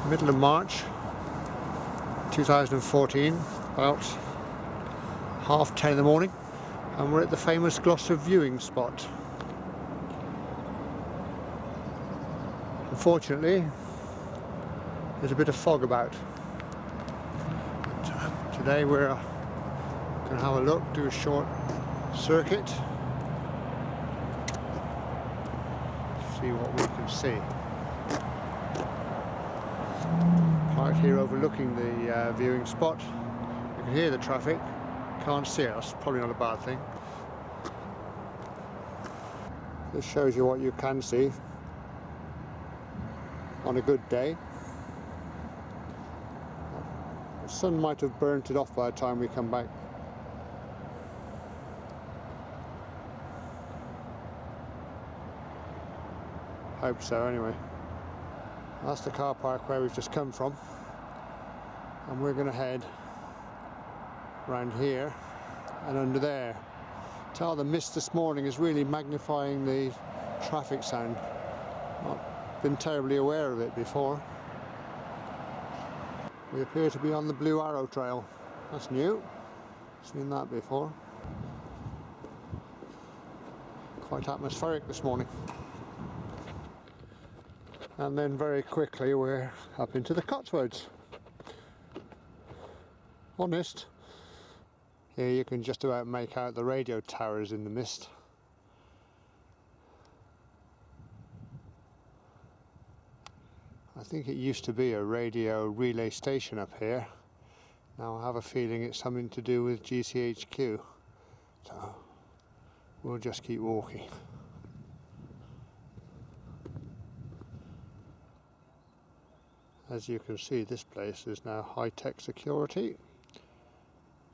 Middle of March 2014, about 10:30 in the morning, and we're at the famous Gloucester viewing spot. Unfortunately, there's a bit of fog about. But today we're going to have a look, do a short circuit, see what we can see. Parked here overlooking the viewing spot. You can hear the traffic, can't see it. That's probably not a bad thing. This shows you what you can see on a good day. The sun might have burnt it off by the time we come back. Hope so, anyway. That's the car park where we've just come from, and we're going to head around here and under there. Tell the mist this morning is really magnifying the traffic sound. Not been terribly aware of it before. We appear to be on the Blue Arrow Trail. That's new. Seen that before. Quite atmospheric this morning. And then very quickly we're up into the Cotswolds. Honest, here you can just about make out the radio towers in the mist. I think it used to be a radio relay station up here. Now I have a feeling it's something to do with GCHQ. So we'll just keep walking. As you can see, this place is now high-tech security.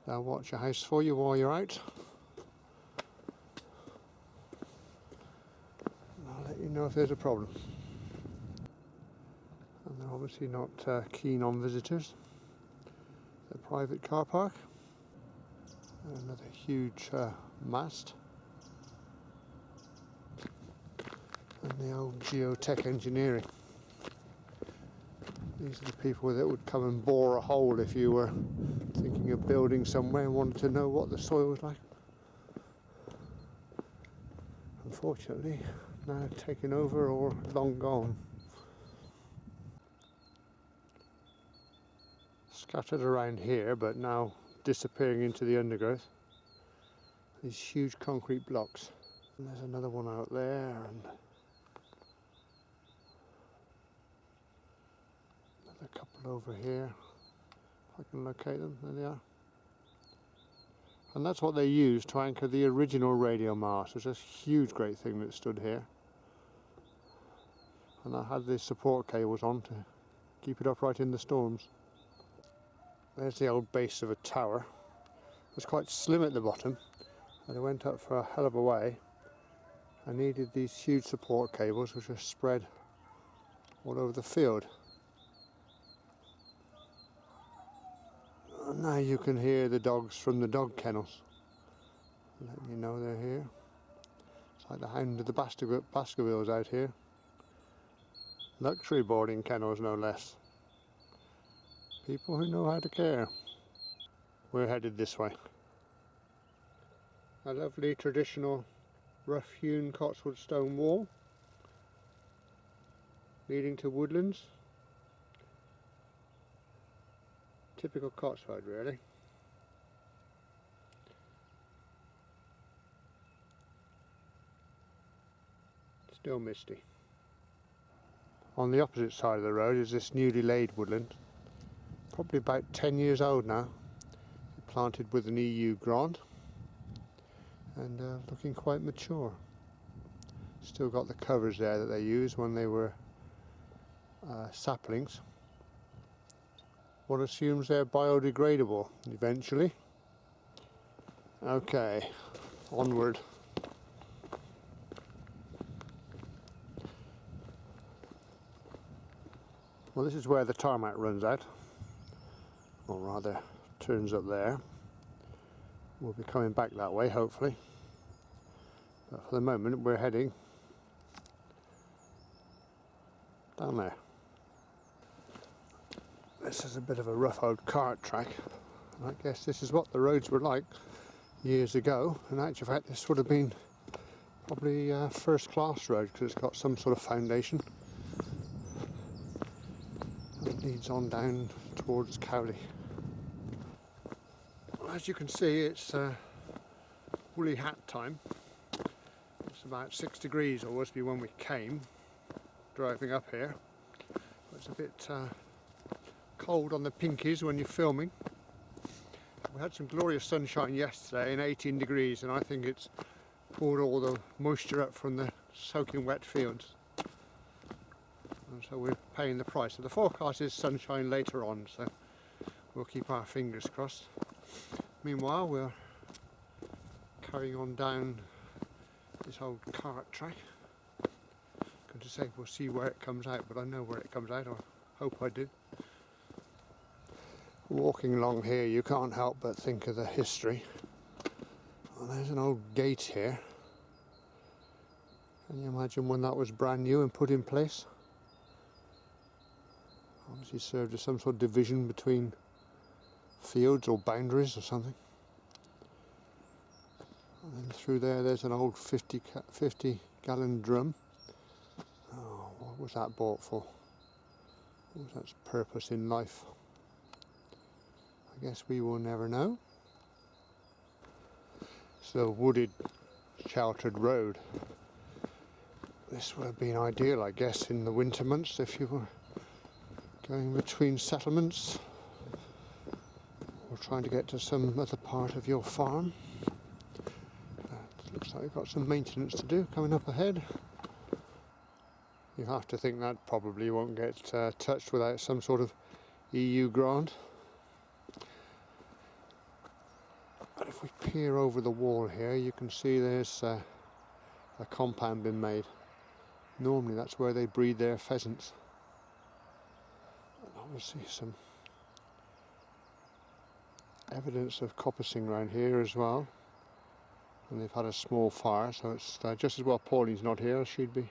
They'll watch your house for you while you're out. I'll let you know if there's a problem. And they're obviously not keen on visitors. It's a private car park. And another huge mast. And the old geotech engineering. These are the people that would come and bore a hole if you were thinking of building somewhere and wanted to know what the soil was like. Unfortunately, now taken over or long gone. Scattered around here, but now disappearing into the undergrowth. These huge concrete blocks. And there's another one out there, and a couple over here, if I can locate them. There they are. And that's what they used to anchor the original radio mast. It was a huge great thing that stood here, and I had the support cables on to keep it upright in the storms. There's the old base of a tower. It was quite slim at the bottom, and it went up for a hell of a way. I needed these huge support cables which are spread all over the field. And now you can hear the dogs from the dog kennels. Letting you know they're here. It's like the hound of the Baskervilles out here. Luxury boarding kennels, no less. People who know how to care. We're headed this way. A lovely traditional rough-hewn Cotswold stone wall leading to woodlands. Typical Cotswold, really. Still misty. On the opposite side of the road is this newly laid woodland, probably about 10 years old now, planted with an EU grant, and looking quite mature. Still got the covers there that they used when they were saplings. One assumes they're biodegradable eventually. Okay, onward. Well, this is where the tarmac runs out, or rather turns up there. We'll be coming back that way, hopefully. But for the moment, we're heading down there. This is a bit of a rough old cart track. I guess this is what the roads were like years ago. In actual fact, this would have been probably a first class road because it's got some sort of foundation. And it leads on down towards Cowley. As you can see, it's woolly hat time. It's about 6 degrees, or was to be when we came driving up here. It's a bit cold on the pinkies when you're filming. We had some glorious sunshine yesterday and 18 degrees, and I think it's poured all the moisture up from the soaking wet fields. And so we're paying the price. So the forecast is sunshine later on, so we'll keep our fingers crossed. Meanwhile, we're carrying on down this old cart track. Going to say we'll see where it comes out, but I know where it comes out, or hope I do. Walking along here, you can't help but think of the history. Well, there's an old gate here. Can you imagine when that was brand new and put in place? Obviously served as some sort of division between fields or boundaries or something. And then through there, there's an old 50 gallon drum. Oh, what was that bought for? What was its purpose in life? I guess we will never know. It's a wooded, sheltered road. This would have been ideal, I guess, in the winter months if you were going between settlements or trying to get to some other part of your farm. Looks like we've got some maintenance to do coming up ahead. You have to think that probably won't get touched without some sort of EU grant. But if we peer over the wall here, you can see there's a compound been made. Normally that's where they breed their pheasants. And obviously some evidence of coppicing around here as well. And they've had a small fire, so it's just as well Pauline's not here, she'd be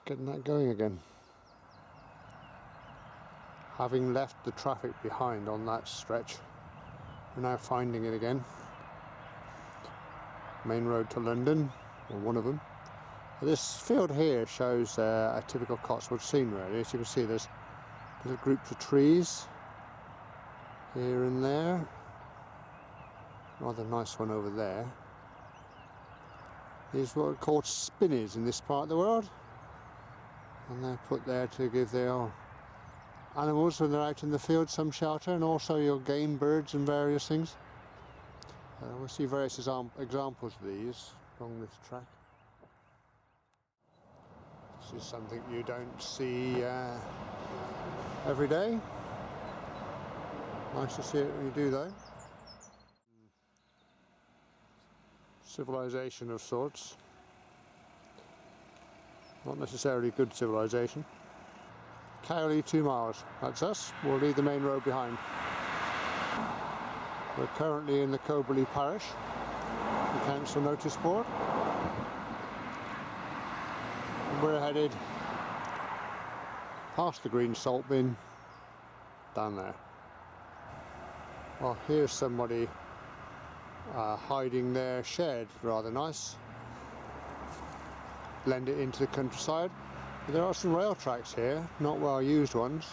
getting that going again. Having left the traffic behind on that stretch, we're now finding it again. Main road to London, or one of them. This field here shows a typical Cotswold scene really. As you can see, there's little groups of trees here and there. Rather nice one over there. These are what are called spinneys in this part of the world. And they're put there to give their animals, when they're out in the field, some shelter, and also your game birds and various things. We'll see various examples of these along this track. This is something you don't see every day. Nice to see it when you do though. Civilization of sorts. Not necessarily good civilization. Cowley 2 miles, that's us. We'll leave the main road behind. We're currently in the Coberley parish, the council notice board. And we're headed past the green salt bin down there. Well, here's somebody hiding their shed, rather nice. Blend it into the countryside. But there are some rail tracks here, not well used ones.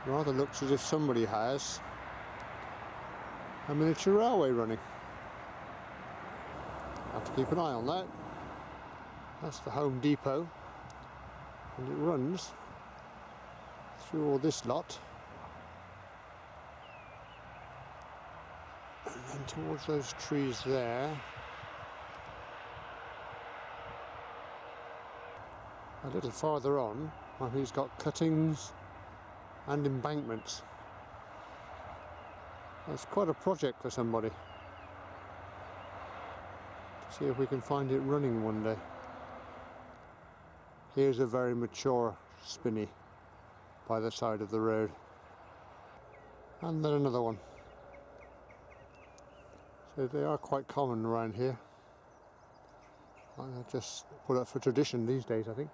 Rather looks as if somebody has a miniature railway running. Have to keep an eye on that. That's the Home Depot, and it runs through all this lot and then towards those trees there. A little farther on, well, he's got cuttings and embankments. That's quite a project for somebody. See if we can find it running one day. Here's a very mature spinney by the side of the road. And then another one. So they are quite common around here. They're just put up for tradition these days, I think.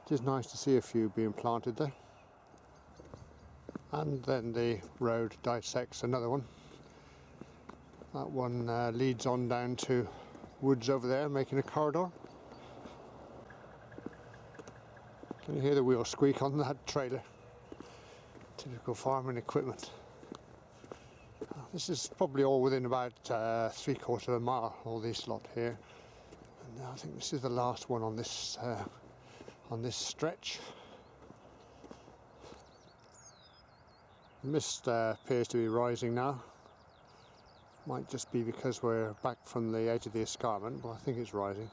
It is nice to see a few being planted there. And then the road dissects another one. That one leads on down to woods over there, making a corridor. Can you hear the wheel squeak on that trailer? Typical farming equipment. This is probably all within about 3/4 of a mile, all this lot here. And I think this is the last one on this stretch. The mist appears to be rising now. Might just be because we're back from the edge of the escarpment, but I think it's rising.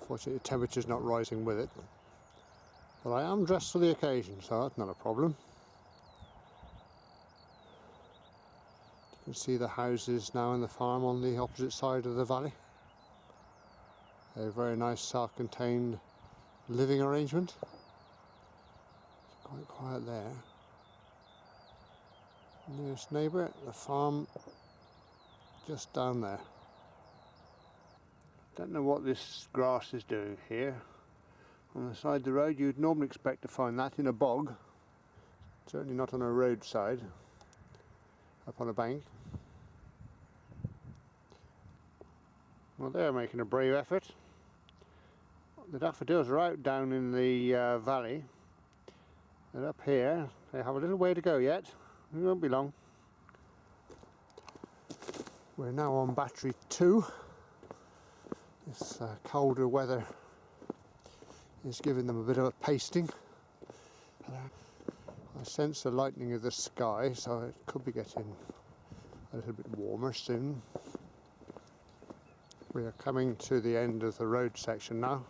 Fortunately, the temperature's not rising with it. But I am dressed for the occasion, so that's not a problem. You can see the houses now in the farm on the opposite side of the valley. A very nice self-contained living arrangement. It's quite quiet there. Nearest neighbour, the farm just down there. Don't know what this grass is doing here. On the side of the road you'd normally expect to find that in a bog. Certainly not on a roadside, up on a bank. Well, they're making a brave effort. The daffodils are out down in the valley. They're up here. They have a little way to go yet. It won't be long. We're now on battery 2. This colder weather is giving them a bit of a pasting. I sense the lightening of the sky, so it could be getting a little bit warmer soon. We are coming to the end of the road section now.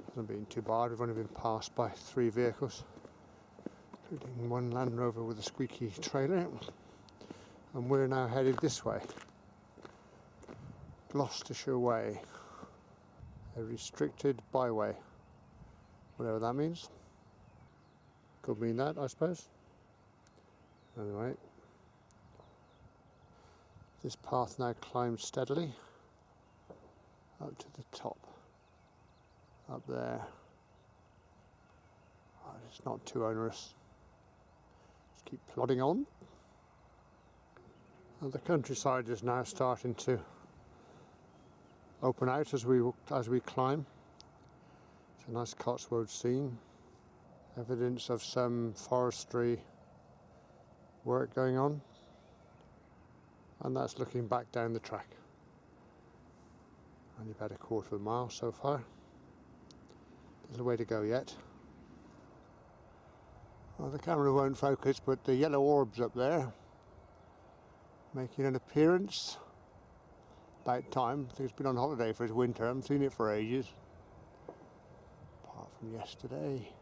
Hasn't been too bad. We've only been passed by 3 vehicles, including one Land Rover with a squeaky trailer, and we're now headed this way, Gloucestershire way, a restricted byway, whatever that means. Could mean that, I suppose. Anyway, this path now climbs steadily up to the top, up there. Oh, it's not too onerous. Just keep plodding on. And the countryside is now starting to open out as we climb. It's a nice Cotswold scene. Evidence of some forestry work going on. And that's looking back down the track. Only about 1/4 of a mile so far. There's a way to go yet. Well, the camera won't focus, but the yellow orbs up there making an appearance. About time. I think it's been on holiday for its winter. I haven't seen it for ages. Apart from yesterday.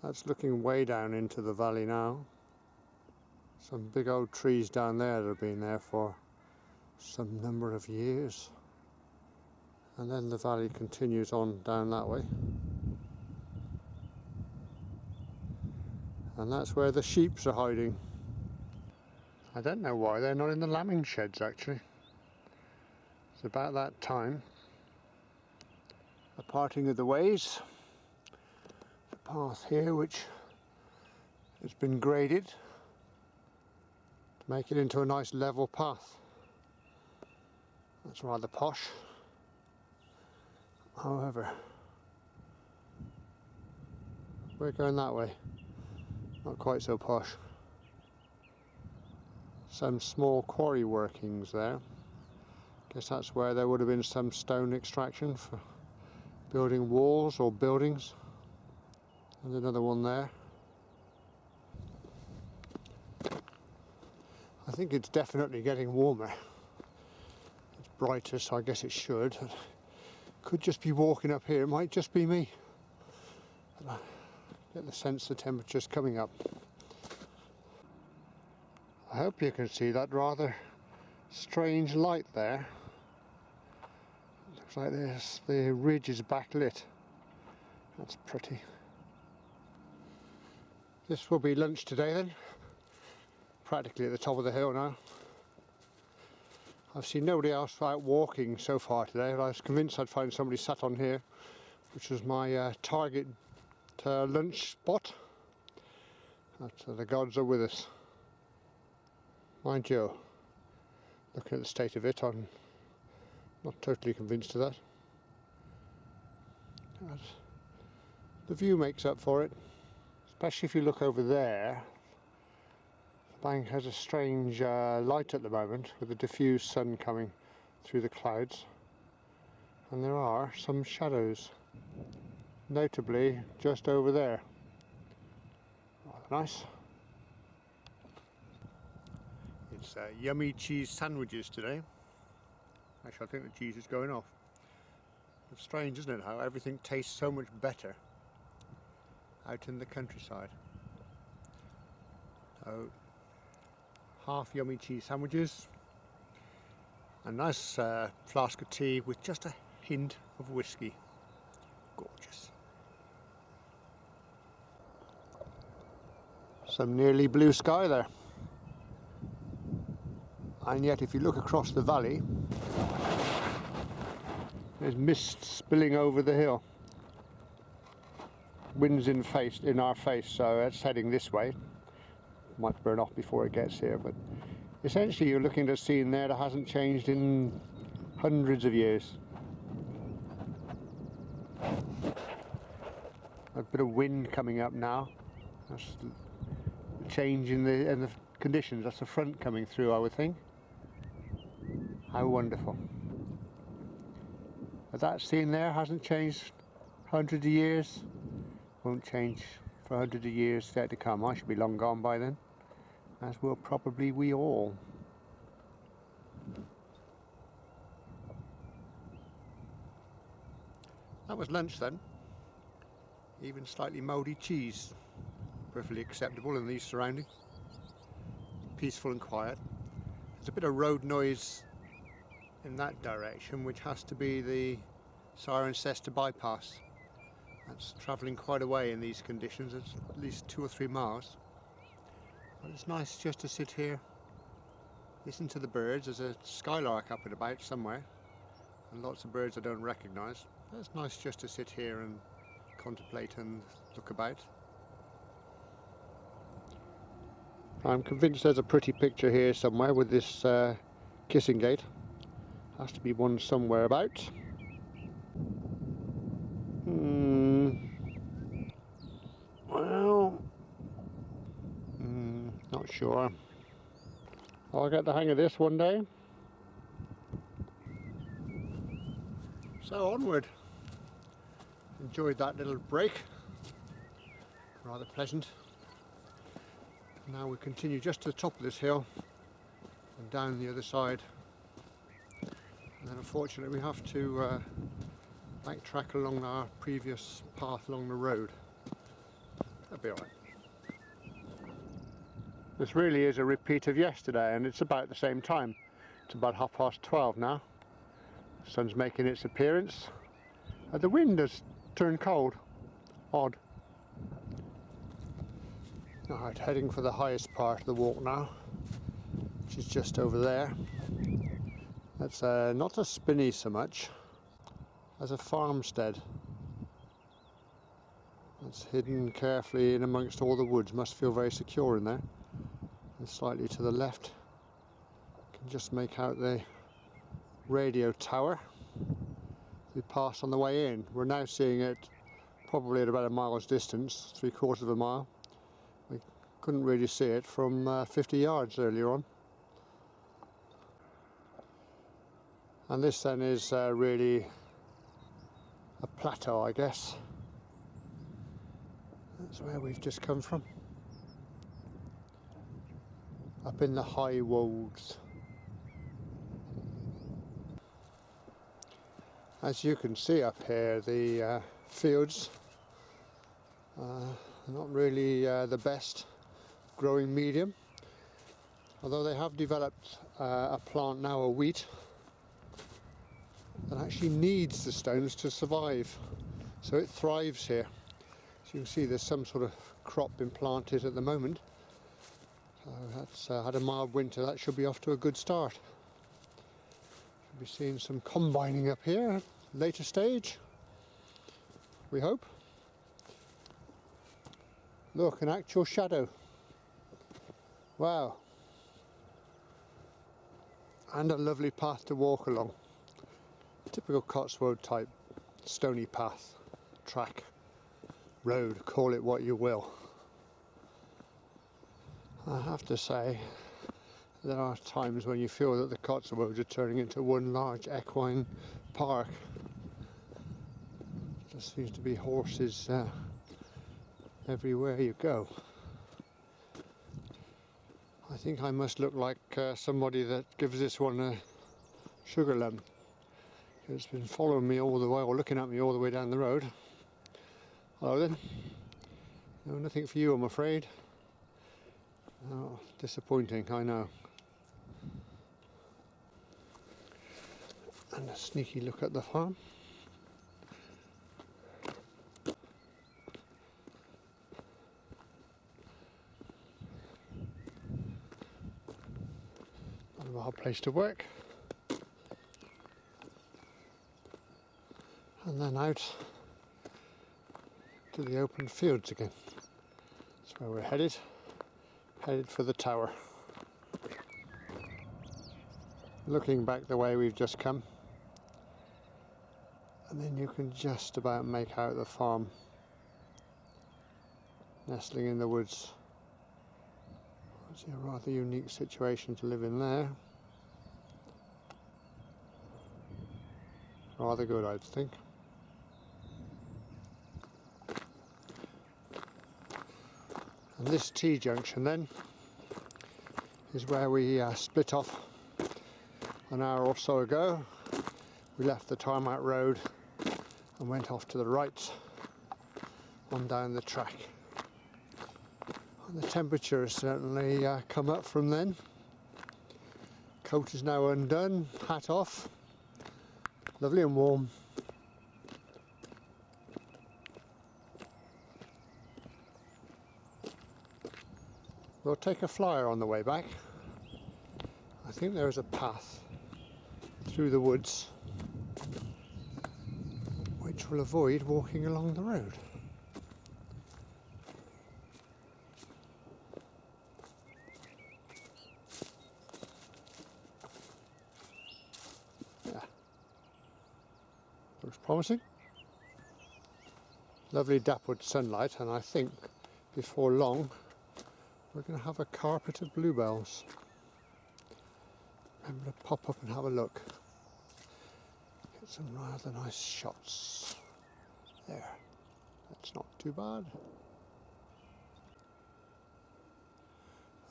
That's looking way down into the valley now. Some big old trees down there that have been there for some number of years. And then the valley continues on down that way. And that's where the sheeps are hiding. I don't know why they're not in the lambing sheds actually. It's about that time. The parting of the ways. The path here which has been graded to make it into a nice level path. That's rather posh. However, we're going that way. Not quite so posh. Some small quarry workings there. Guess that's where there would have been some stone extraction for building walls or buildings. And another one there. I think it's definitely getting warmer. It's brighter, so I guess it should. Could just be walking up here, it might just be me. But I get the sense the temperature's coming up. I hope you can see that rather strange light there. Looks like the ridge is backlit. That's pretty. This will be lunch today then. Practically at the top of the hill now. I've seen nobody else out walking so far today, but I was convinced I'd find somebody sat on here, which was my target lunch spot. But the gods are with us. Mind you, looking at the state of it, I'm not totally convinced of that. But the view makes up for it, especially if you look over there. The bank has a strange light at the moment with the diffused sun coming through the clouds, and there are some shadows, notably just over there. Rather nice. It's yummy cheese sandwiches today. Actually, I think the cheese is going off. It's strange, isn't it, how everything tastes so much better out in the countryside. So, half yummy cheese sandwiches, a nice flask of tea with just a hint of whiskey. Gorgeous. Some nearly blue sky there. And yet if you look across the valley, there's mist spilling over the hill. Wind's in our face, so it's heading this way. Might burn off before it gets here, but essentially you're looking at a scene there that hasn't changed in hundreds of years. A bit of wind coming up now. That's the change in the conditions. That's the front coming through, I would think. How wonderful. But that scene there hasn't changed hundreds of years. Won't change for hundreds of years yet to come. I should be long gone by then, as will probably we all. That was lunch then. Even slightly mouldy cheese. Perfectly acceptable in these surroundings. Peaceful and quiet. There's a bit of road noise in that direction, which has to be the Cirencester bypass. That's travelling quite a way in these conditions. It's at least 2 or 3 miles. But it's nice just to sit here, listen to the birds. There's a skylark up and about somewhere, and lots of birds I don't recognise. It's nice just to sit here and contemplate and look about. I'm convinced there's a pretty picture here somewhere with this kissing gate. Has to be one somewhere about. Well, not sure. I'll get the hang of this one day. So onward. Enjoyed that little break. Rather pleasant. Now we continue just to the top of this hill and down the other side. And then unfortunately we have to backtrack along our previous path along the road. That'll be alright. This really is a repeat of yesterday, and it's about the same time. It's about 12:30 now. The sun's making its appearance. The wind has turned cold. Odd. Alright, heading for the highest part of the walk now, which is just over there. That's not a spinney so much as a farmstead. It's hidden carefully in amongst all the woods. Must feel very secure in there. And slightly to the left, you can just make out the radio tower we passed on the way in. We're now seeing it probably at about a mile's distance, 3/4 of a mile. We couldn't really see it from 50 yards earlier on. And this then is really a plateau, I guess. That's where we've just come from. Up in the high wolds. As you can see up here, the fields are not really the best growing medium. Although they have developed a plant now, a wheat, that actually needs the stones to survive, so it thrives here. So you can see there's some sort of crop been planted at the moment. So that's had a mild winter. That should be off to a good start. We'll be seeing some combining up here, later stage, we hope. Look, an actual shadow. Wow. And a lovely path to walk along. Typical Cotswold type stony path, track, road, call it what you will. I have to say, there are times when you feel that the Cotswolds are turning into one large equine park. There seems to be horses everywhere you go. I think I must look like somebody that gives this one a sugar lump. It's been following me all the way, or looking at me all the way down the road. Hello then. No, nothing for you, I'm afraid. Oh, disappointing, I know. And a sneaky look at the farm. A hard place to work. And then out to the open fields again. That's where we're headed for the tower. Looking back the way we've just come, and then you can just about make out the farm nestling in the woods. It's a rather unique situation to live in there. Rather good, I'd think. And this T-junction then is where we split off an hour or so ago. We left the tarmac road and went off to the right on down the track. And the temperature has certainly come up from then. Coat is now undone, hat off. Lovely and warm. We'll take a flyer on the way back. I think there is a path through the woods which will avoid walking along the road. Yeah. Looks promising. Lovely dappled sunlight, and I think before long we're going to have a carpet of bluebells. Remember to pop up and have a look. Get some rather nice shots. There, that's not too bad.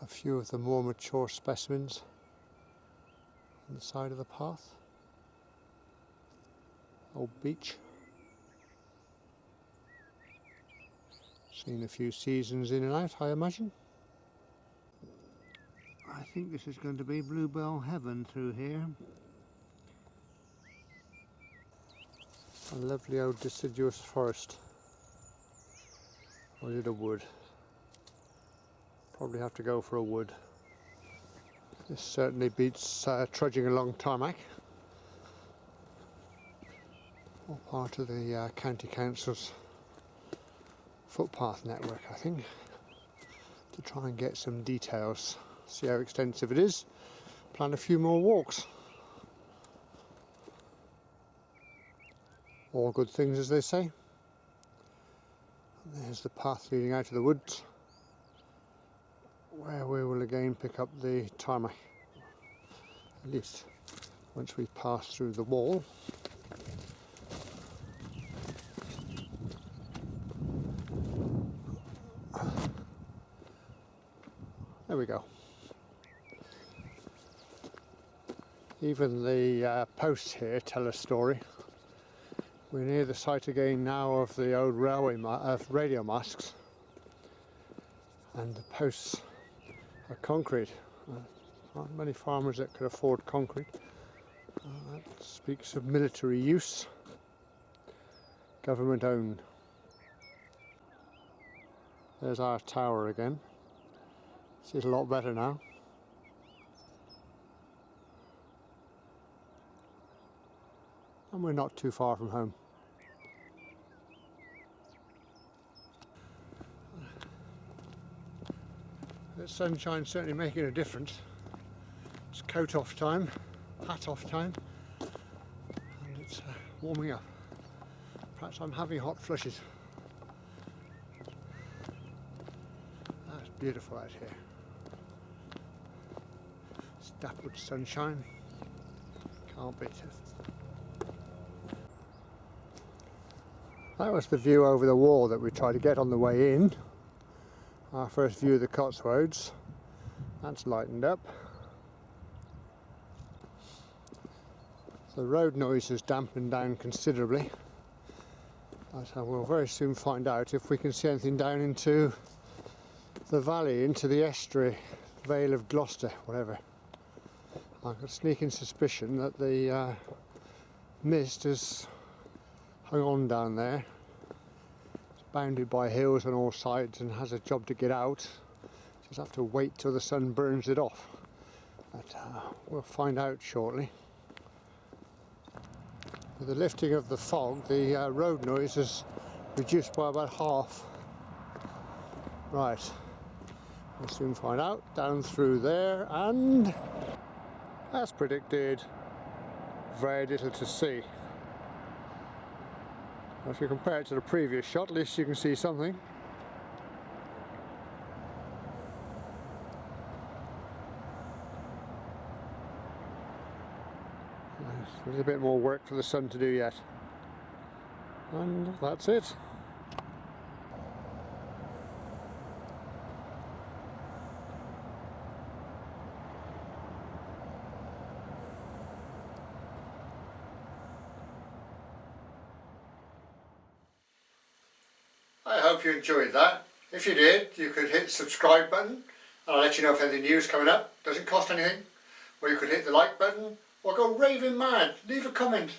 A few of the more mature specimens on the side of the path. Old beech. Seen a few seasons in and out, I imagine. I think this is going to be bluebell heaven through here. A lovely old deciduous forest. Or is it a wood? Probably have to go for a wood. This certainly beats trudging along tarmac. All part of the County Council's footpath network, I think, to try and get some details. See how extensive it is. Plan a few more walks. All good things, as they say. And there's the path leading out of the woods, where we will again pick up the tarmac. At least once we pass through the wall. There we go. Even the posts here tell a story. We're near the site again now of the old railway radio masts, and the posts are concrete. There aren't many farmers that could afford concrete. That speaks of military use. Government owned. There's our tower again. See it a lot better now. and we're not too far from home. The sunshine's certainly making a difference. It's coat off time, hat off time, and it's warming up. Perhaps I'm having hot flushes. That's beautiful out here. It's dappled sunshine, can't beat it. That was the view over the wall that we tried to get on the way in. Our first view of the Cotswolds. That's lightened up. The road noise has dampened down considerably, but we'll very soon find out if we can see anything down into the valley, into the estuary, Vale of Gloucester, whatever. I've got a sneaking suspicion that the mist has hung on down there. It's bounded by hills on all sides and has a job to get out. Just have to wait till the sun burns it off. But we'll find out shortly. With the lifting of the fog, the road noise is reduced by about half. Right, we'll soon find out. Down through there, and as predicted, very little to see. If you compare it to the previous shot, at least you can see something. There's a bit more work for the sun to do yet. And that's it. I hope you enjoyed that. If you did, you could hit the subscribe button and I'll let you know if anything new is coming up. Doesn't cost anything. Or you could hit the like button or go raving mad. Leave a comment.